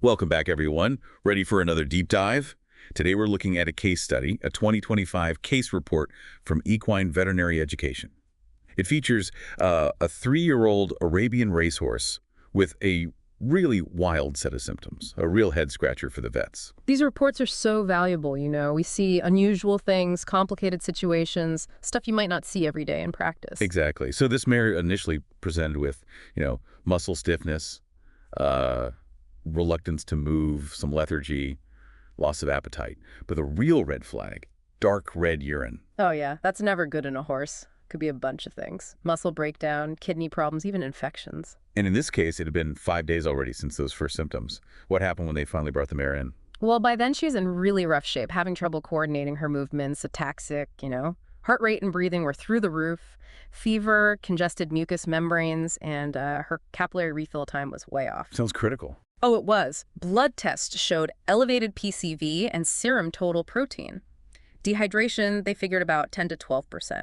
Welcome back, everyone. Ready for another deep dive? Today we're looking at a case study, a 2025 case report from Equine Veterinary Education. It features a 3-year-old Arabian racehorse with a really wild set of symptoms, a real head-scratcher for the vets. These reports are so valuable, We see unusual things, complicated situations, stuff you might not see every day in practice. Exactly. So this mare initially presented with, muscle stiffness, reluctance to move, some lethargy, loss of appetite. But the real red flag, dark red urine. Oh yeah, that's never good in a horse. Could be a bunch of things. Muscle breakdown, kidney problems, even infections. And in this case, it had been 5 days already since those first symptoms. What happened when they finally brought the mare in? Well, by then she's in really rough shape, having trouble coordinating her movements, ataxic, Heart rate and breathing were through the roof, fever, congested mucous membranes, and her capillary refill time was way off. Sounds critical. Oh, it was. Blood tests showed elevated PCV and serum total protein. Dehydration, they figured about 10 to 12%.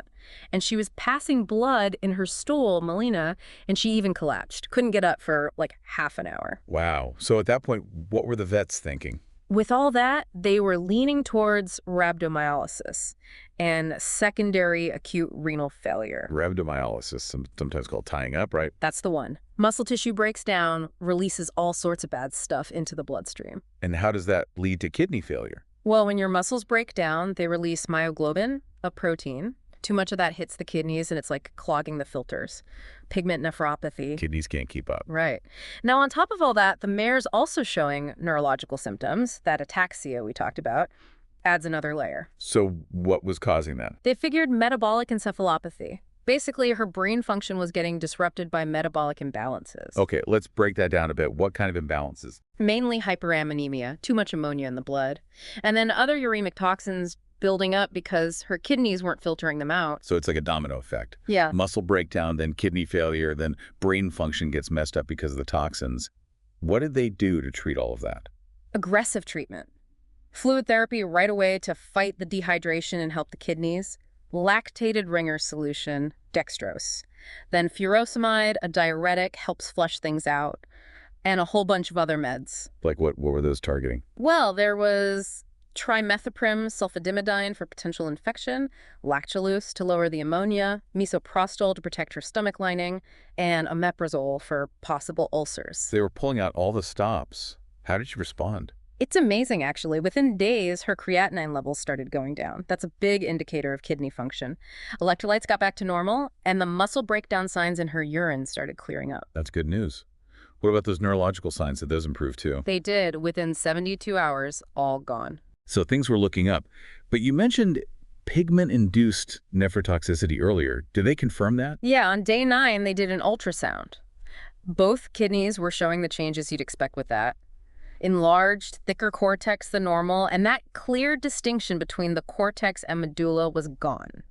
And she was passing blood in her stool, Melina, and she even collapsed. Couldn't get up for like half an hour. Wow. So at that point, what were the vets thinking? With all that, they were leaning towards rhabdomyolysis and secondary acute renal failure. Rhabdomyolysis, sometimes called tying up, right? That's the one. Muscle tissue breaks down, releases all sorts of bad stuff into the bloodstream. And how does that lead to kidney failure? Well, when your muscles break down, they release myoglobin, a protein. Too much of that hits the kidneys, and it's like clogging the filters. Pigment nephropathy. Kidneys can't keep up. Right. Now, on top of all that, the mare's also showing neurological symptoms. That ataxia we talked about adds another layer. So what was causing that? They figured metabolic encephalopathy. Basically, her brain function was getting disrupted by metabolic imbalances. Okay, let's break that down a bit. What kind of imbalances? Mainly hyperammonaemia, too much ammonia in the blood. And then other uremic toxins building up because her kidneys weren't filtering them out. So it's like a domino effect. Yeah. Muscle breakdown, then kidney failure, then brain function gets messed up because of the toxins. What did they do to treat all of that? Aggressive treatment. Fluid therapy right away to fight the dehydration and help the kidneys. Lactated ringer solution, dextrose. Then furosemide, a diuretic, helps flush things out. And a whole bunch of other meds. Like what were those targeting? Well, there was trimethoprim sulfadiimidine for potential infection, lactulose to lower the ammonia, misoprostol to protect her stomach lining, and omeprazole for possible ulcers. They were pulling out all the stops. How did she respond? It's amazing, actually. Within days, her creatinine levels started going down. That's a big indicator of kidney function. Electrolytes got back to normal, and the muscle breakdown signs in her urine started clearing up. That's good news. What about those neurological signs? Did those improve too? They did. Within 72 hours, all gone. So things were looking up. But you mentioned pigment-induced nephrotoxicity earlier. Did they confirm that? Yeah, on day 9, they did an ultrasound. Both kidneys were showing the changes you'd expect with that. Enlarged, thicker cortex than normal, and that clear distinction between the cortex and medulla was gone.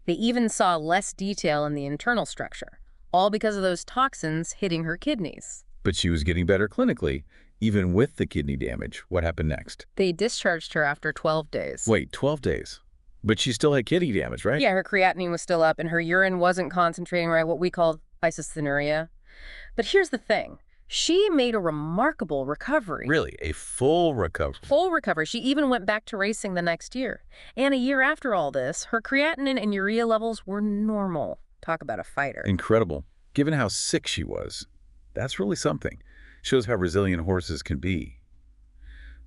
They even saw less detail in the internal structure, all because of those toxins hitting her kidneys. But she was getting better clinically, even with the kidney damage. What happened next? They discharged her after 12 days. Wait, 12 days? But she still had kidney damage, right? Yeah, her creatinine was still up, and her urine wasn't concentrating right, what we call isocynuria. But here's the thing. She made a remarkable recovery. Really? A full recovery? Full recovery. She even went back to racing the next year. And a year after all this, her creatinine and urea levels were normal. Talk about a fighter. Incredible. Given how sick she was, that's really something. Shows how resilient horses can be.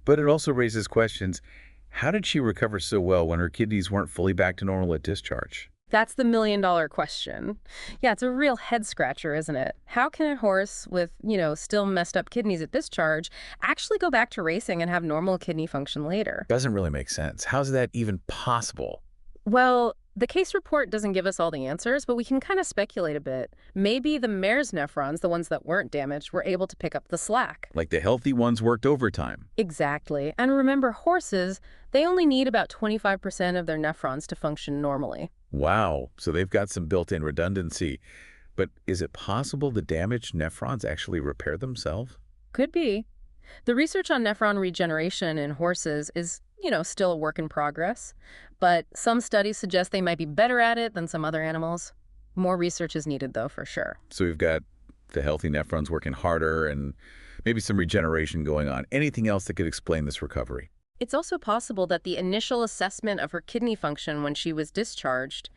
But it also raises questions. How did she recover so well when her kidneys weren't fully back to normal at discharge? That's the million-dollar question. Yeah, it's a real head-scratcher, isn't it? How can a horse with, still messed up kidneys at discharge actually go back to racing and have normal kidney function later? Doesn't really make sense. How's that even possible? Well, the case report doesn't give us all the answers, but we can kind of speculate a bit. Maybe the mare's nephrons, the ones that weren't damaged, were able to pick up the slack. Like the healthy ones worked overtime. Exactly. And remember, horses, they only need about 25% of their nephrons to function normally. Wow. So they've got some built-in redundancy. But is it possible the damaged nephrons actually repair themselves? Could be. The research on nephron regeneration in horses is, still a work in progress. But some studies suggest they might be better at it than some other animals. More research is needed, though, for sure. So we've got the healthy nephrons working harder and Maybe some regeneration going on. Anything else that could explain this recovery? It's also possible that the initial assessment of her kidney function when she was discharged,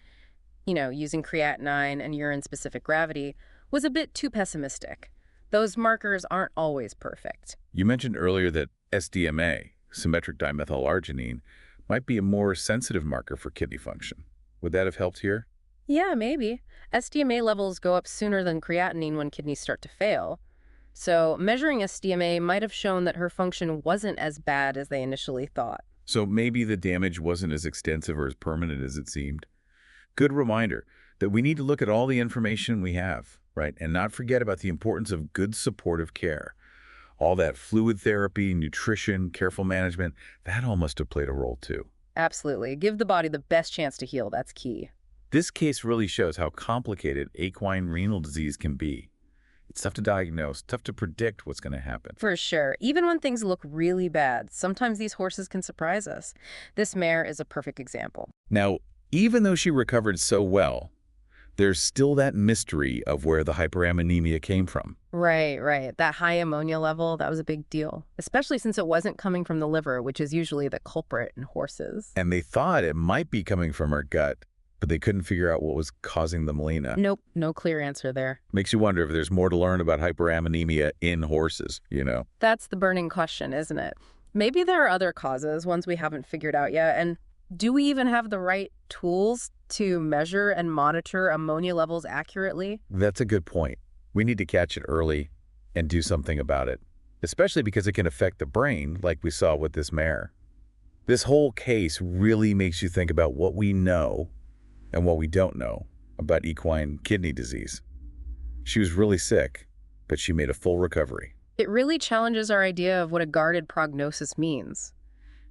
using creatinine and urine-specific gravity, was a bit too pessimistic. Those markers aren't always perfect. You mentioned earlier that SDMA, symmetric dimethylarginine, might be a more sensitive marker for kidney function. Would that have helped here? Yeah, maybe. SDMA levels go up sooner than creatinine when kidneys start to fail. So measuring SDMA might have shown that her function wasn't as bad as they initially thought. So maybe the damage wasn't as extensive or as permanent as it seemed. Good reminder that we need to look at all the information we have, right? And not forget about the importance of good supportive care. All that fluid therapy, nutrition, careful management, that all must have played a role too. Absolutely. Give the body the best chance to heal. That's key. This case really shows how complicated equine renal disease can be. It's tough to diagnose, tough to predict what's going to happen. For sure. Even when things look really bad, sometimes these horses can surprise us. This mare is a perfect example. Now, even though she recovered so well, there's still that mystery of where the hyperammonemia came from. Right. That high ammonia level, that was a big deal, especially since it wasn't coming from the liver, which is usually the culprit in horses. And they thought it might be coming from her gut, but they couldn't figure out what was causing the melena. Nope, no clear answer there. Makes you wonder if there's more to learn about hyperammonemia in horses, That's the burning question, isn't it? Maybe there are other causes, ones we haven't figured out yet, and do we even have the right tools to measure and monitor ammonia levels accurately? That's a good point. We need to catch it early and do something about it, especially because it can affect the brain like we saw with this mare. This whole case really makes you think about what we know and what we don't know about equine kidney disease. She was really sick, but she made a full recovery. It really challenges our idea of what a guarded prognosis means.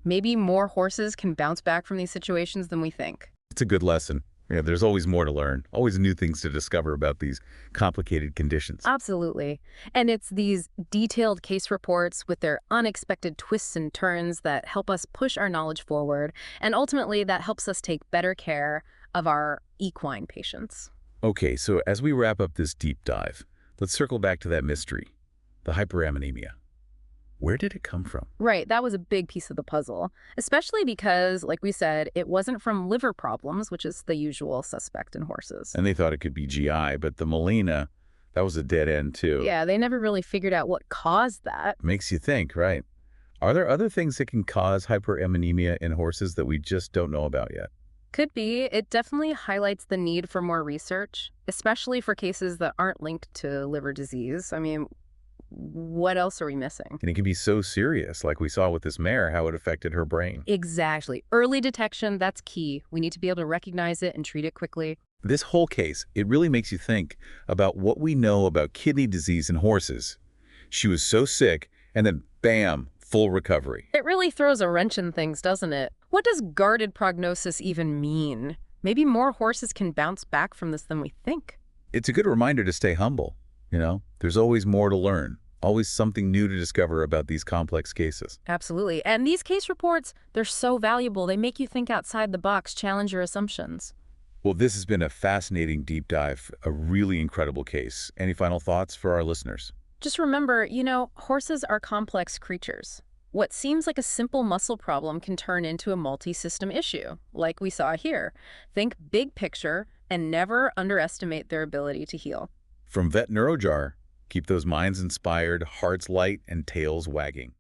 Maybe more horses can bounce back from these situations than we think. It's a good lesson. There's always more to learn, always new things to discover about these complicated conditions. Absolutely. And it's these detailed case reports with their unexpected twists and turns that help us push our knowledge forward, and ultimately that helps us take better care of our equine patients. Okay, so as we wrap up this deep dive, let's circle back to that mystery, the hyperammonemia. Where did it come from? Right, that was a big piece of the puzzle, especially because, like we said, it wasn't from liver problems, which is the usual suspect in horses. And they thought it could be GI, but the melena, that was a dead end too. Yeah, they never really figured out what caused that. Makes you think, right? Are there other things that can cause hyperammonemia in horses that we just don't know about yet? Could be. It definitely highlights the need for more research, especially for cases that aren't linked to liver disease. I mean, what else are we missing? And it can be so serious, like we saw with this mare, how it affected her brain. Exactly. Early detection, that's key. We need to be able to recognize it and treat it quickly. This whole case, it really makes you think about what we know about kidney disease in horses. She was so sick, and then bam, full recovery. It really throws a wrench in things, doesn't it? What does guarded prognosis even mean? Maybe more horses can bounce back from this than we think. It's a good reminder to stay humble. There's always more to learn, always something new to discover about these complex cases. Absolutely. And these case reports, they're so valuable. They make you think outside the box, challenge your assumptions. Well, this has been a fascinating deep dive, a really incredible case. Any final thoughts for our listeners? Just remember, horses are complex creatures. What seems like a simple muscle problem can turn into a multi-system issue, like we saw here. Think big picture and never underestimate their ability to heal. From Vet Neurojar, keep those minds inspired, hearts light, and tails wagging.